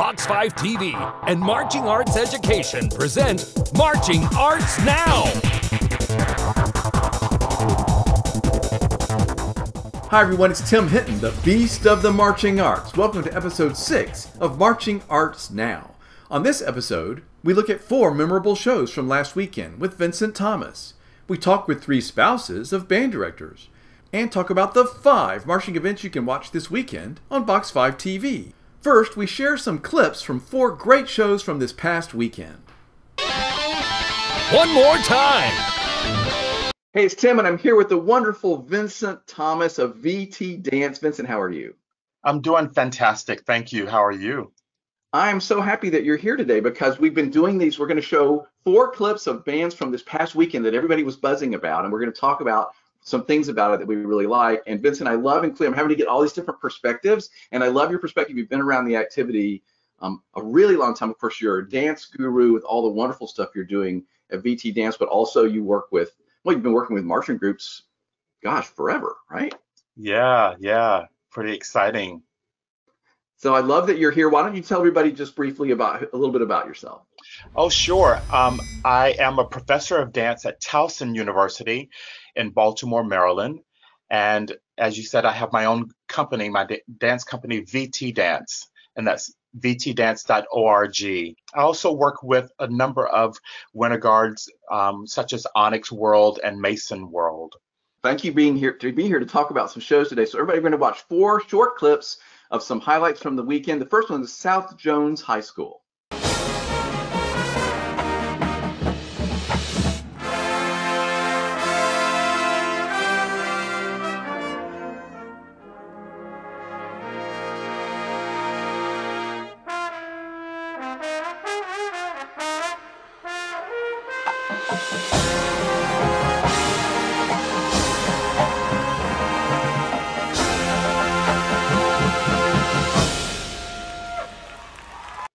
Box 5 TV and Marching Arts Education present Marching Arts Now! Hi everyone, it's Tim Hinton, the Beast of the Marching Arts. Welcome to episode 6 of Marching Arts Now. On this episode, we look at 4 memorable shows from last weekend with Vincent Thomas. We talk with 3 spouses of band directors and talk about the 5 marching events you can watch this weekend on Box 5 TV. First, we share some clips from 4 great shows from this past weekend. One more time! Hey, it's Tim, and I'm here with the wonderful Vincent Thomas of VT Dance. Vincent, how are you? I'm doing fantastic. Thank you. How are you? I'm so happy that you're here today because we've been doing these. We're going to show 4 clips of bands from this past weekend that everybody was buzzing about, and we're going to talk about some things about it that we really like. And Vincent, I love and I'm having to get all these different perspectives, and I love your perspective. You've been around the activity a really long time. Of course, you're a dance guru with all the wonderful stuff you're doing at VT Dance, but also you work with, well, you've been working with marching groups, gosh, forever, right? Yeah. Pretty exciting. So I love that you're here. Why don't you tell everybody just briefly about a little bit about yourself? Oh, sure. I am a professor of dance at Towson University in Baltimore, Maryland. And as you said, I have my own company, my dance company, VT Dance, and that's vtdance.org. I also work with a number of winter guards, such as Onyx World and Mason World. Thank you being here to talk about some shows today. So everybody, we're going to watch 4 short clips of some highlights from the weekend. The first one is South Jones High School.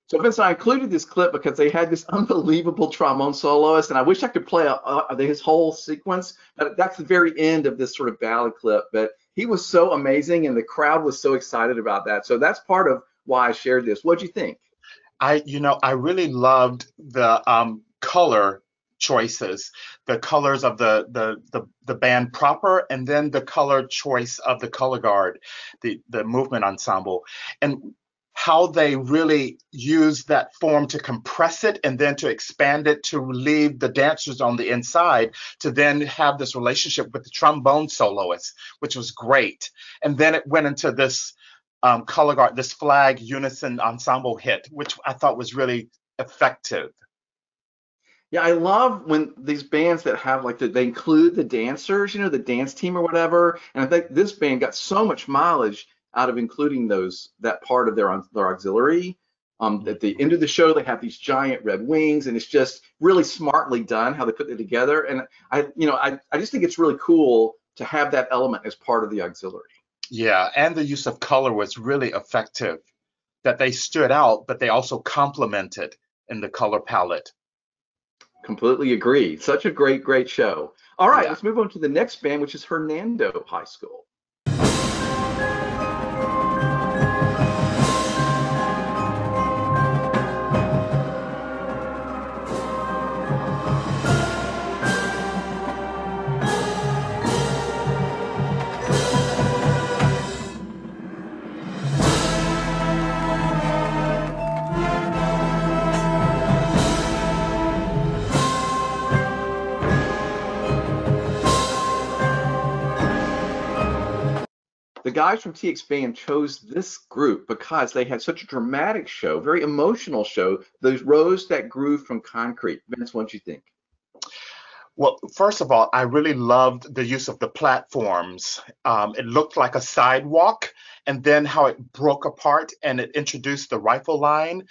So Vincent, I included this clip because they had this unbelievable trombone soloist, and I wish I could play his whole sequence. That's the very end of this sort of ballad clip, but he was so amazing, and the crowd was so excited about that. So that's part of why I shared this. What'd you think? I really loved the color choices, the colors of the band proper, and then the color choice of the color guard, the movement ensemble, and how they really use that form to compress it and then to expand it to leave the dancers on the inside to then have this relationship with the trombone soloist, which was great. And then it went into this color guard, this flag unison ensemble hit, which I thought was really effective. Yeah, I love when these bands that have they include the dancers, the dance team or whatever. And I think this band got so much mileage out of including that part of their auxiliary. At the end of the show, they have these giant red wings, and it's just really smartly done how they put it together. And I just think it's really cool to have that element as part of the auxiliary. Yeah, and the use of color was really effective. That they stood out, but they also complemented in the color palette. Completely agree. Such a great show. All right, Yeah. Let's move on to the next band, which is Hernando High School. The guys from TX Band chose this group because they had such a dramatic show, very emotional show, those rows that grew from concrete. Vince, what do you think? Well, first of all, I really loved the use of the platforms. It looked like a sidewalk, and then how it broke apart and it introduced the rifle line.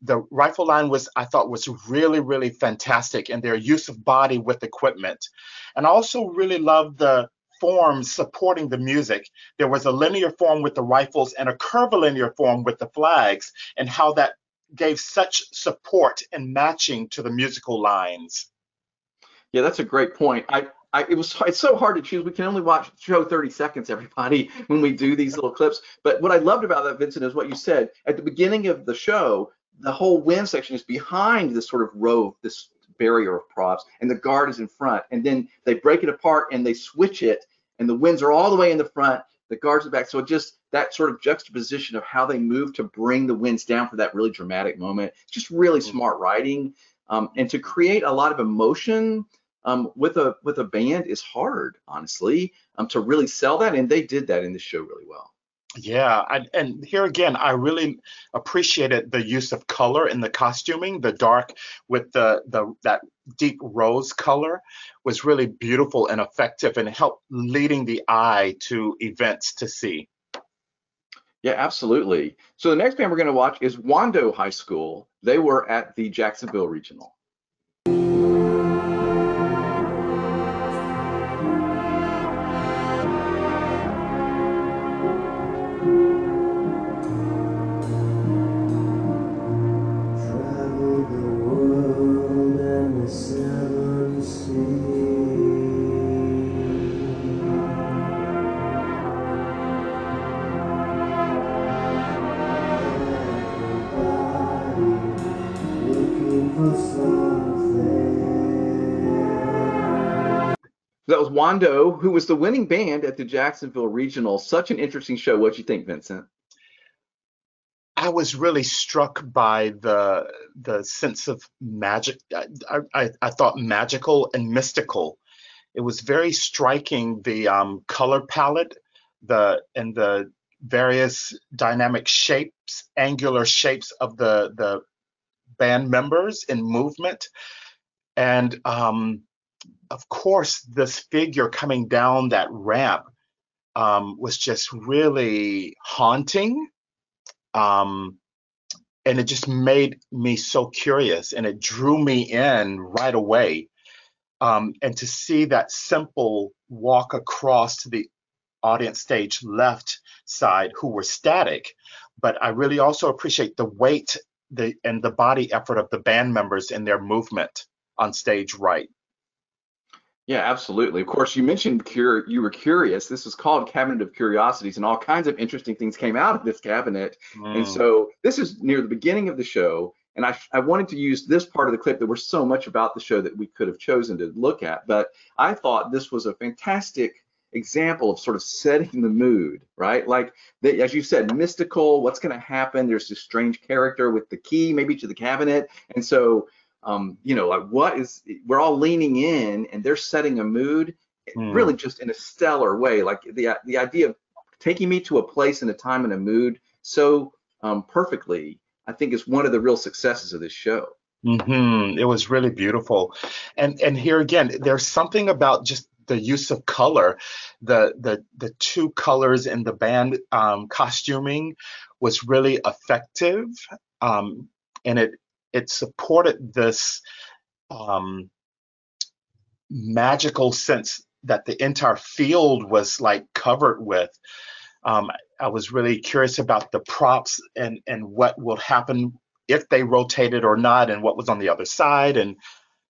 The rifle line I thought was really fantastic in their use of body with equipment. And I also really loved the forms supporting the music. There was a linear form with the rifles and a curvilinear form with the flags, and how that gave such support and matching to the musical lines. Yeah, that's a great point. it's so hard to choose. We can only show 30 seconds, everybody, when we do these little clips. But what I loved about that, Vincent, is what you said at the beginning of the show. The whole wind section is behind this sort of row, this barrier of props, and the guard is in front. And then they break it apart and they switch it, and the winds are all the way in the front, the guards are back. So just that sort of juxtaposition of how they move to bring the winds down for that really dramatic moment. It's just really smart writing, and to create a lot of emotion with a band is hard, honestly, to really sell that, and they did that in the show really well. Yeah, and here again, I really appreciated the use of color in the costuming. The dark with that deep rose color was really beautiful and effective, and helped leading the eye to events to see. Yeah, absolutely. So the next band we're going to watch is Waldo High School. They were at the Jacksonville Regional. That was Waldo, who was the winning band at the Jacksonville Regional. Such an interesting show. What'd you think, Vincent? I was really struck by the sense of magic. I thought magical and mystical. It was very striking, the color palette, and the various dynamic shapes, angular shapes of the band members in movement, and of course, this figure coming down that ramp was just really haunting. And it just made me so curious, and it drew me in right away. And to see that simple walk across to the audience stage left side, who were static, but I really also appreciate the weight and the body effort of the band members in their movement on stage right. Yeah, absolutely. Of course, you mentioned you were curious. This is called Cabinet of Curiosities, and all kinds of interesting things came out of this cabinet. And so this is near the beginning of the show, and I wanted to use this part of the clip. There was so much about the show that we could have chosen to look at, but I thought this was a fantastic example of sort of setting the mood, right? Like, as you said, mystical, what's going to happen? There's this strange character with the key maybe to the cabinet, and so like we're all leaning in, and they're setting a mood really just in a stellar way. Like the idea of taking me to a place and a time and a mood so perfectly, I think is one of the real successes of this show. It was really beautiful. And here again, there's something about just the use of color. The two colors in the band costuming was really effective, and it supported this magical sense that the entire field was like covered with. I was really curious about the props and what will happen if they rotated or not, and what was on the other side. And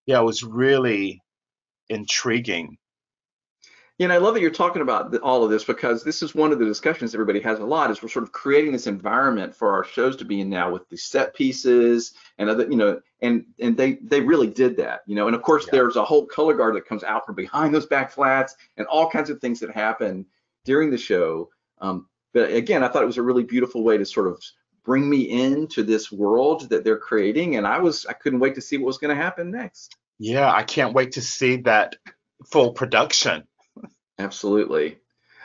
yeah, it was really intriguing. Yeah, and I love that you're talking about all of this, because this is one of the discussions everybody has a lot, is we're sort of creating this environment for our shows to be in now with the set pieces and other, and they really did that, and of course there's a whole color guard that comes out from behind those back flats and all kinds of things that happen during the show. But again, I thought it was a really beautiful way to sort of bring me into this world that they're creating, and I couldn't wait to see what was going to happen next. Yeah, I can't wait to see that full production. Absolutely.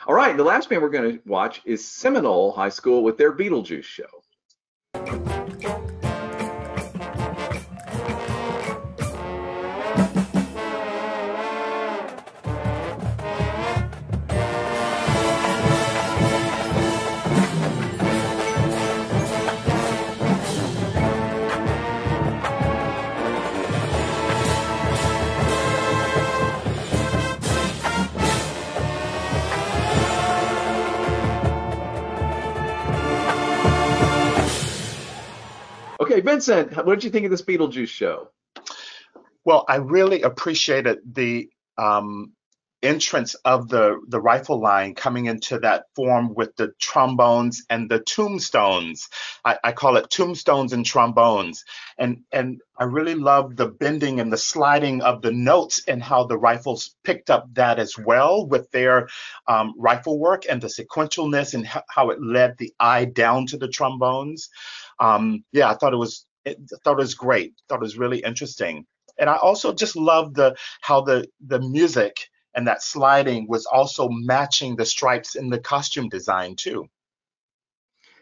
All right, the last band we're going to watch is Seminole High School with their Beetlejuice show. Okay, Vincent, what did you think of this Beetlejuice show? Well, I really appreciated the entrance of the rifle line coming into that form with the trombones and the tombstones. I call it tombstones and trombones. And I really love the bending and the sliding of the notes and how the rifles picked up that as well with their rifle work and the sequentialness and how it led the eye down to the trombones. Yeah, I thought it was great. Thought it was really interesting. And I also just love how the music and that sliding was also matching the stripes in the costume design too.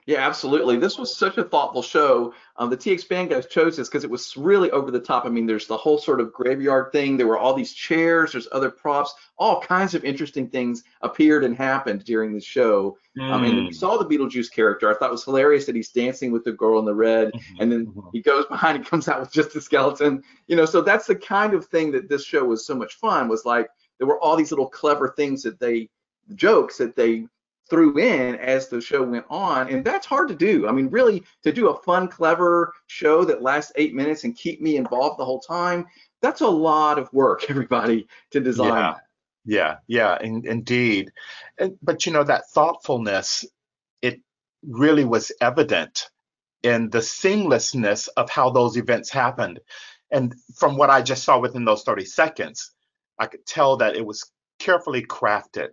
Yeah, absolutely. This was such a thoughtful show. The TX Band guys chose this because it was really over the top. I mean, there's the whole sort of graveyard thing. There were all these chairs. There's other props. All kinds of interesting things appeared and happened during the show. And then we saw the Beetlejuice character. I thought it was hilarious that he's dancing with the girl in the red, and then he goes behind and comes out with just a skeleton. So that's the kind of thing that this show was so much fun. Was like there were all these little clever things jokes that they threw in as the show went on, and that's hard to do. I mean, really, to do a fun, clever show that lasts 8 minutes and keep me involved the whole time, that's a lot of work, everybody, to design that. Yeah, indeed. But that thoughtfulness, it really was evident in the seamlessness of how those events happened. And from what I just saw within those 30 seconds, I could tell that it was carefully crafted.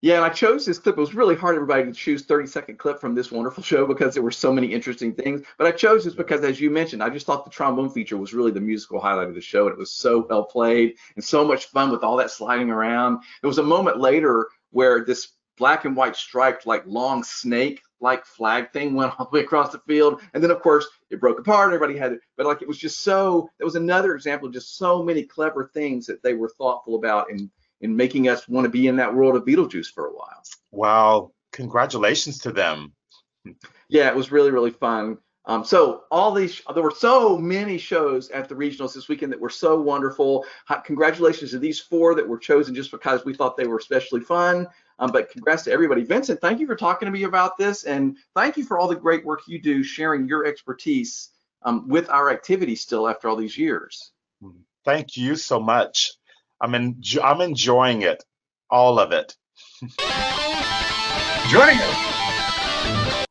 Yeah, and I chose this clip. It was really hard, everybody, to choose 30-second clip from this wonderful show because there were so many interesting things. But I chose this because, as you mentioned, I just thought the trombone feature was really the musical highlight of the show. And it was so well played and so much fun with all that sliding around. There was a moment later where this black and white striped, like long snake-like flag thing went all the way across the field. And then, of course, it broke apart. Everybody had it. But like it was just so, it was another example of just so many clever things that they were thoughtful about in making us want to be in that world of Beetlejuice for a while. Wow. Congratulations to them. Yeah, it was really, really fun. So there were so many shows at the regionals this weekend that were so wonderful. Congratulations to these 4 that were chosen just because we thought they were especially fun. But congrats to everybody. Vincent, thank you for talking to me about this. And thank you for all the great work you do sharing your expertise with our activities still after all these years. Thank you so much. I'm enjoying it, all of it. Joining us.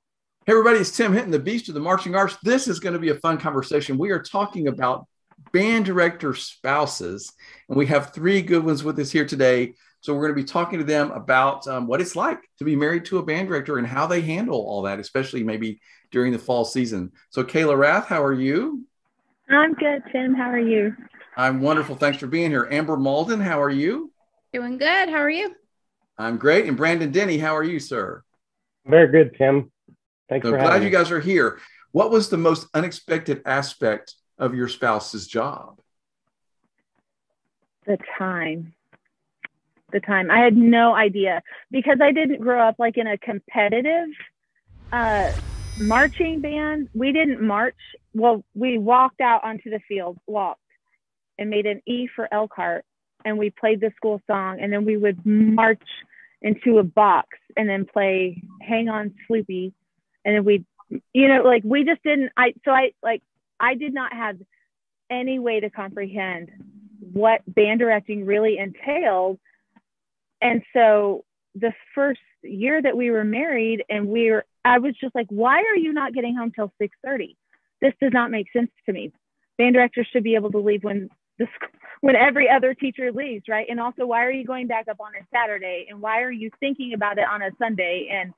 Hey everybody, it's Tim Hinton, the Beast of the Marching Arts. This is going to be a fun conversation. We are talking about band director spouses, and we have 3 good ones with us here today. So we're going to be talking to them about what it's like to be married to a band director and how they handle all that, especially maybe during the fall season. So Kayla Rath, how are you? I'm good, Tim. How are you? I'm wonderful. Thanks for being here. Amber Mauldin, how are you? Doing good. How are you? I'm great. And Brandon Denney, how are you, sir? Very good, Tim. Thanks for having me. Glad you guys are here. What was the most unexpected aspect of your spouse's job? The time. I had no idea because I didn't grow up like in a competitive marching band. We didn't march. Well, we walked out onto the field, walked, and made an E for Elkhart, and we played the school song, and then we would march into a box and then play Hang On Sloopy, and then we just didn't. I did not have any way to comprehend what band directing really entailed, and so the first year that we were married, I was just like, why are you not getting home till 6:30? This does not make sense to me. Band directors should be able to leave when every other teacher leaves, right? And also, why are you going back up on a Saturday? And why are you thinking about it on a Sunday? And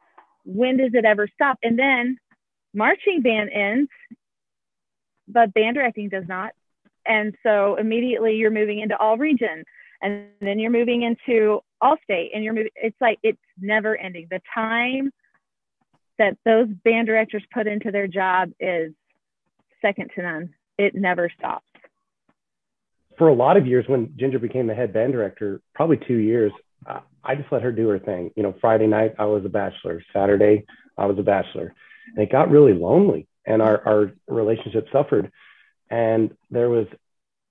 when does it ever stop? And then marching band ends, but band directing does not. And so immediately you're moving into all region, and then you're moving into all state, and it's never ending. The time that those band directors put into their job is second to none. It never stops. For a lot of years, when Ginger became the head band director, probably 2 years, I just let her do her thing. Friday night, I was a bachelor. Saturday, I was a bachelor. And it got really lonely, and our relationship suffered. And there was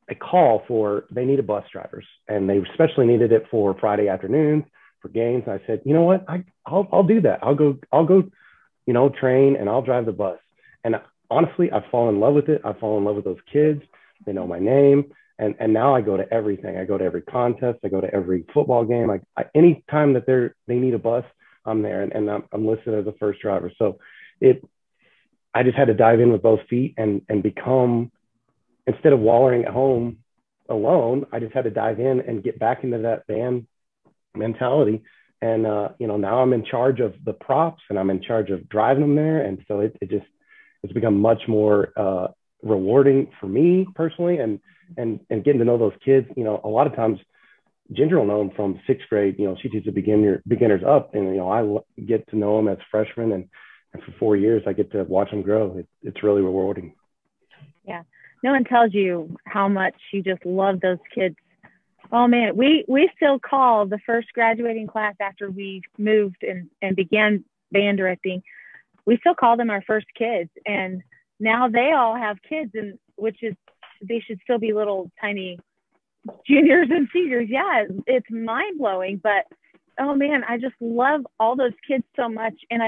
a call they needed bus drivers, and they especially needed it for Friday afternoons, for games. And I said, you know what, I'll do that. I'll go, train, and I'll drive the bus. And honestly, I've fallen in love with it. I've fallen in love with those kids. They know my name. And now I go to everything. I go to every contest. I go to every football game. Any time that they need a bus, I'm there, and I'm listed as a first driver. So I just had to dive in with both feet and become, instead of wallowing at home alone, I just had to dive in and get back into that band mentality. And now I'm in charge of the props, and I'm in charge of driving them there. And so it's become much more rewarding for me personally, and getting to know those kids. A lot of times Ginger will know them from sixth grade. She teaches beginners up, and I get to know them as freshmen, and for 4 years I get to watch them grow. It's really rewarding. Yeah, no one tells you how much you just love those kids. Oh man, we still call the first graduating class after we moved and began band directing. We still call them our first kids, and now they all have kids, and they should still be little tiny juniors and seniors. Yeah, it's mind blowing, but oh man, I just love all those kids so much. And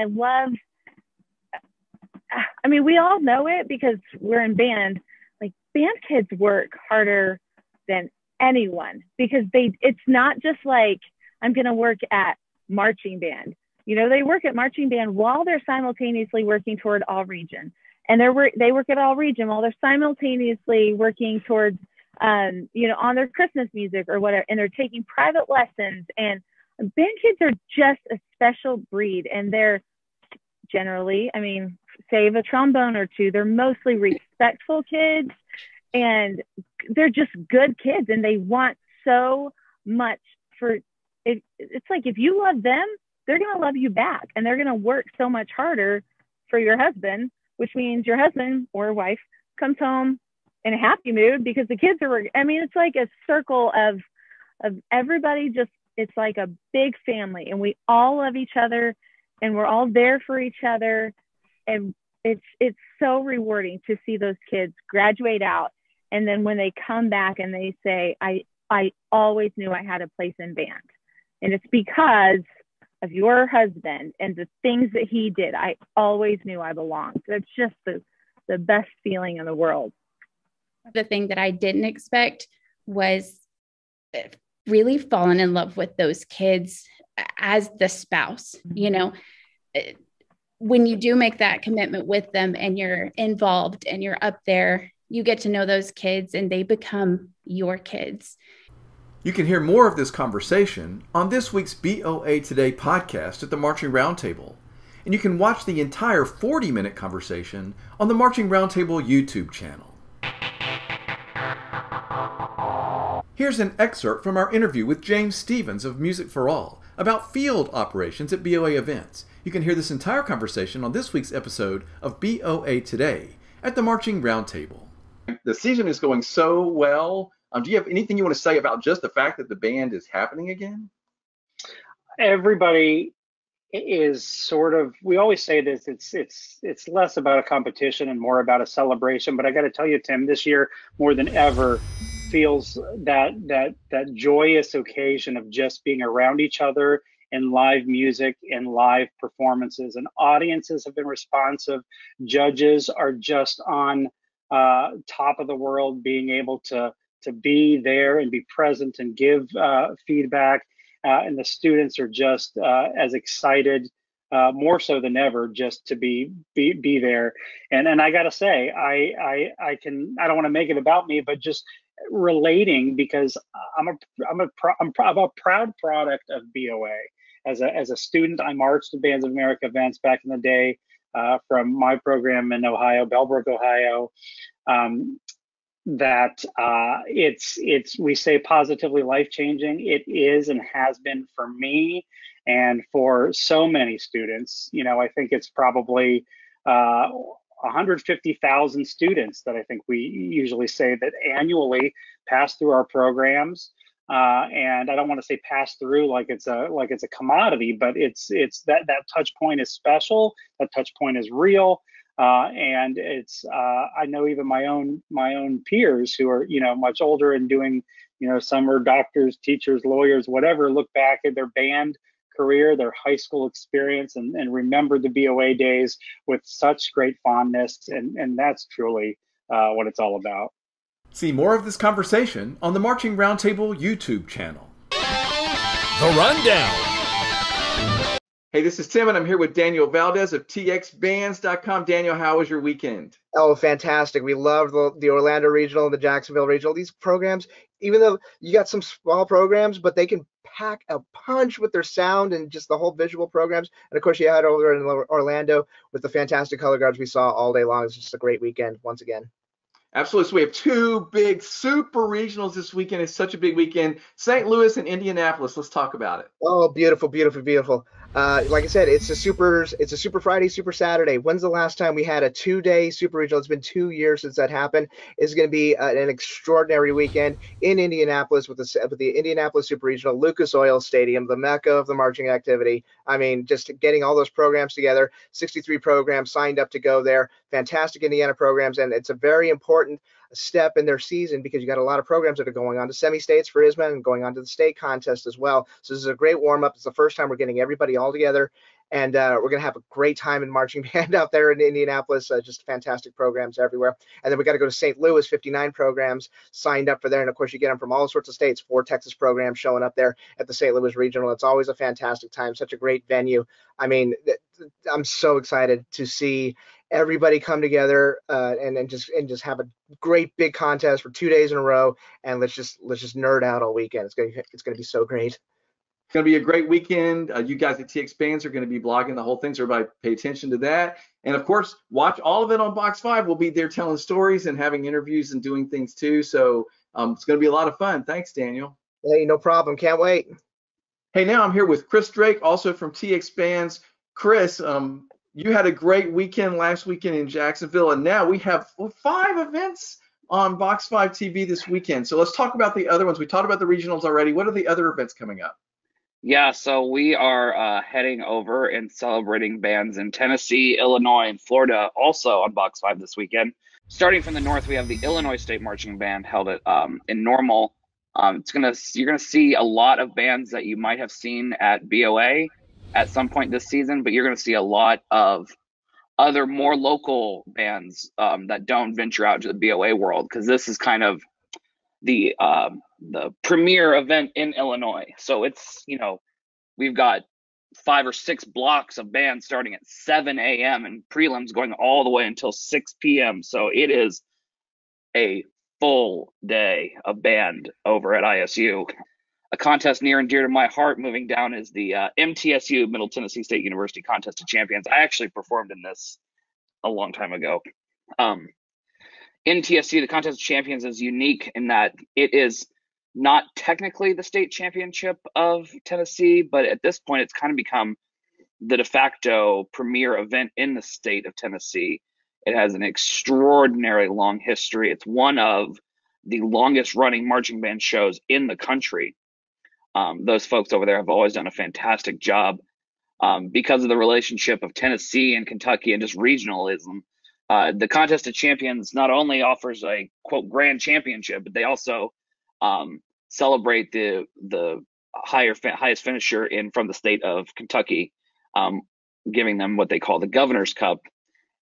we all know it because we're in band. Like, band kids work harder than anyone, because it's not just like, I'm going to work at marching band. They work at marching band while they're simultaneously working toward all region. And they work at all region while they're simultaneously working towards, on their Christmas music or whatever. And they're taking private lessons. And band kids are just a special breed. And they're generally, save a trombone or two, they're mostly respectful kids. And they're just good kids. And they want so much for it. It's like, if you love them, they're going to love you back. And they're going to work so much harder for your husband, which means your husband or wife comes home in a happy mood because the kids are, it's like a circle of everybody. It's like a big family, and we all love each other, and we're all there for each other. And it's so rewarding to see those kids graduate out. And then when they come back and they say, I always knew I had a place in band, and it's because of your husband and the things that he did. I always knew I belonged. It's just the best feeling in the world. The thing that I didn't expect was really falling in love with those kids as the spouse. When you do make that commitment with them and you're involved and you're up there, you get to know those kids and they become your kids. You can hear more of this conversation on this week's BOA Today podcast at the Marching Roundtable. And you can watch the entire 40-minute conversation on the Marching Roundtable YouTube channel. Here's an excerpt from our interview with James Stevens of Music for All about field operations at BOA events. You can hear this entire conversation on this week's episode of BOA Today at the Marching Roundtable. The season is going so well. Do you have anything you want to say about just the fact that the band is happening again? Everybody is sort of, we always say this, it's less about a competition and more about a celebration. But I got to tell you, Tim, this year more than ever feels that joyous occasion of just being around each other in live music and live performances. And audiences have been responsive. Judges are just on top of the world, being able to be there and be present and give feedback. And the students are just as excited, more so than ever, just to be there. And I gotta say, I don't want to make it about me, but just relating, because I'm a proud product of BOA. As a student, I marched at Bands of America events back in the day from my program in Ohio, Bellbrook, Ohio. That it's we say positively life-changing. It is and has been for me and for so many students. I think it's probably 150,000 students that I think we usually say that annually pass through our programs. And I don't want to say pass through like it's a commodity, but it's that touch point is special. That touch point is real. And it's I know even my own peers who are much older and doing some are doctors, teachers, lawyers, whatever, look back at their band career, their high school experience, and remember the BOA days with such great fondness, and that's truly what it's all about. See more of this conversation on the Marching Roundtable YouTube channel. The Rundown. Hey, this is Tim, and I'm here with Daniel Valdez of txbands.com. Daniel, how was your weekend? Oh, fantastic. We love the Orlando Regional and the Jacksonville Regional. These programs, even though you got some small programs, but they can pack a punch with their sound and just the whole visual programs. And of course, you had over in Orlando with the fantastic color guards we saw all day long. It's just a great weekend once again. Absolutely. So we have two big super regionals this weekend. It's such a big weekend. St. Louis and Indianapolis. Let's talk about it. Oh, beautiful, beautiful, beautiful. Like I said, it's a super Friday, super Saturday. When's the last time we had a 2-day super regional? It's been 2 years since that happened. It's going to be an extraordinary weekend in Indianapolis with the Indianapolis Super Regional, Lucas Oil Stadium, the mecca of the marching activity. I mean, just getting all those programs together, 63 programs signed up to go there, fantastic Indiana programs, and it's a very important step in their season because you got a lot of programs that are going on to semi-states for ISMA and going on to the state contest as well. So this is a great warm-up. It's the first time we're getting everybody all together, and we're going to have a great time in marching band out there in Indianapolis. Just fantastic programs everywhere. And then we got to go to St. Louis, 59 programs signed up for there. And of course, you get them from all sorts of states, 4 Texas programs showing up there at the St. Louis Regional. It's always a fantastic time, such a great venue. I mean, I'm so excited to see everybody come together and just have a great big contest for 2 days in a row, and let's just nerd out all weekend. It's gonna be so great. It's going to be a great weekend. You guys at TX Bands are going to be blogging the whole thing, so everybody pay attention to that. And of course, watch all of it on Box 5. We'll be there telling stories and having interviews and doing things too. So it's going to be a lot of fun. Thanks, Daniel. Hey, no problem. Can't wait. Hey, now I'm here with Chris Drake, also from TX Bands. Chris, you had a great weekend last weekend in Jacksonville, and now we have 5 events on Box 5 TV this weekend. So let's talk about the other ones. We talked about the regionals already. What are the other events coming up? Yeah, so we are heading over and celebrating bands in Tennessee, Illinois, and Florida also on Box 5 this weekend. Starting from the north, we have the Illinois State Marching Band held at in Normal. You're gonna see a lot of bands that you might have seen at BOA at some point this season, but you're gonna see a lot of other more local bands that don't venture out to the BOA world, because this is kind of the premier event in Illinois. So it's, we've got 5 or 6 blocks of bands starting at 7 a.m. and prelims going all the way until 6 p.m. So it is a full day of band over at ISU. A contest near and dear to my heart moving down is the MTSU, Middle Tennessee State University Contest of Champions. I actually performed in this a long time ago. MTSU, the Contest of Champions, is unique in that it is not technically the state championship of Tennessee, but at this point it's kind of become the de facto premier event in the state of Tennessee. It has an extraordinarily long history. It's one of the longest running marching band shows in the country. Those folks over there have always done a fantastic job because of the relationship of Tennessee and Kentucky and just regionalism. The Contest of Champions not only offers a quote grand championship, but they also celebrate the highest finisher from the state of Kentucky, giving them what they call the Governor's Cup,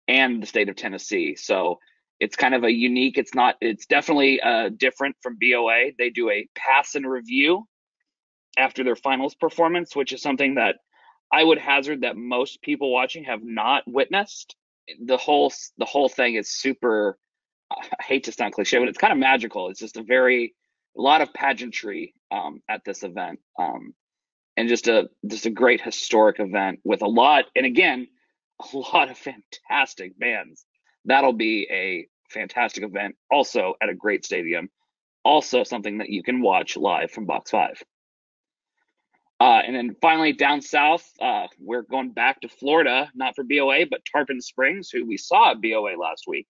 and the state of Tennessee. So it's kind of a unique. It's definitely different from BOA. They do a pass and review after their finals performance, which is something that I would hazard that most people watching have not witnessed. The whole thing is super, I hate to sound cliche, but it's kind of magical. It's just a lot of pageantry at this event, and just a great historic event with a lot of fantastic bands. That'll be a fantastic event, also at a great stadium, also something that you can watch live from Box 5. And then finally down south, we're going back to Florida, not for BOA, but Tarpon Springs, who we saw at BOA last week,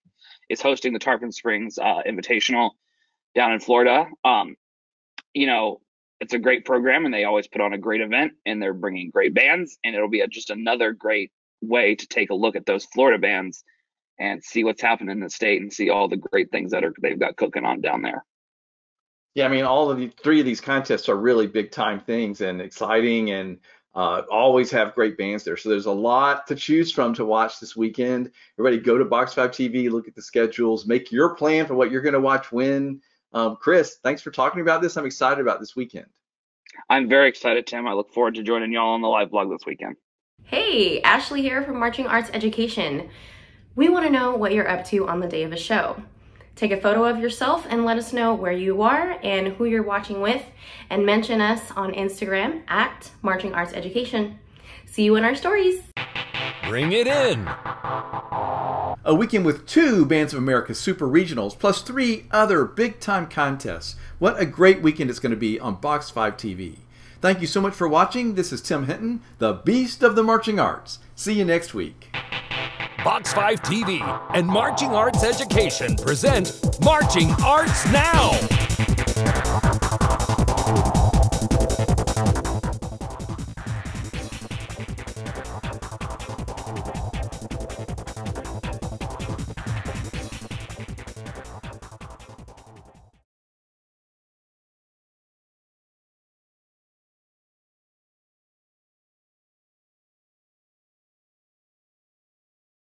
is hosting the Tarpon Springs Invitational down in Florida. It's a great program, and they always put on a great event, and they're bringing great bands, and it'll be just another great way to take a look at those Florida bands and see what's happening in the state and see all the great things that they've got cooking on down there. Yeah, I mean, all of the 3 of these contests are really big time things and exciting, and Always have great bands there. So there's a lot to choose from to watch this weekend. Everybody go to Box 5 TV, look at the schedules, make your plan for what you're going to watch when. Chris, thanks for talking about this. I'm excited about this weekend. I'm very excited, Tim. I look forward to joining y'all on the live blog this weekend. Hey, Ashley here from Marching Arts Education. We want to know what you're up to on the day of a show. Take a photo of yourself and let us know where you are and who you're watching with, and mention us on Instagram at Marching Arts Education. See you in our stories. Bring it in. A weekend with 2 Bands of America Super Regionals plus 3 other big-time contests. What a great weekend it's going to be on Box 5 TV. Thank you so much for watching. This is Tim Hinton, the Beast of the Marching Arts. See you next week. Box 5 TV and Marching Arts Education present Marching Arts Now.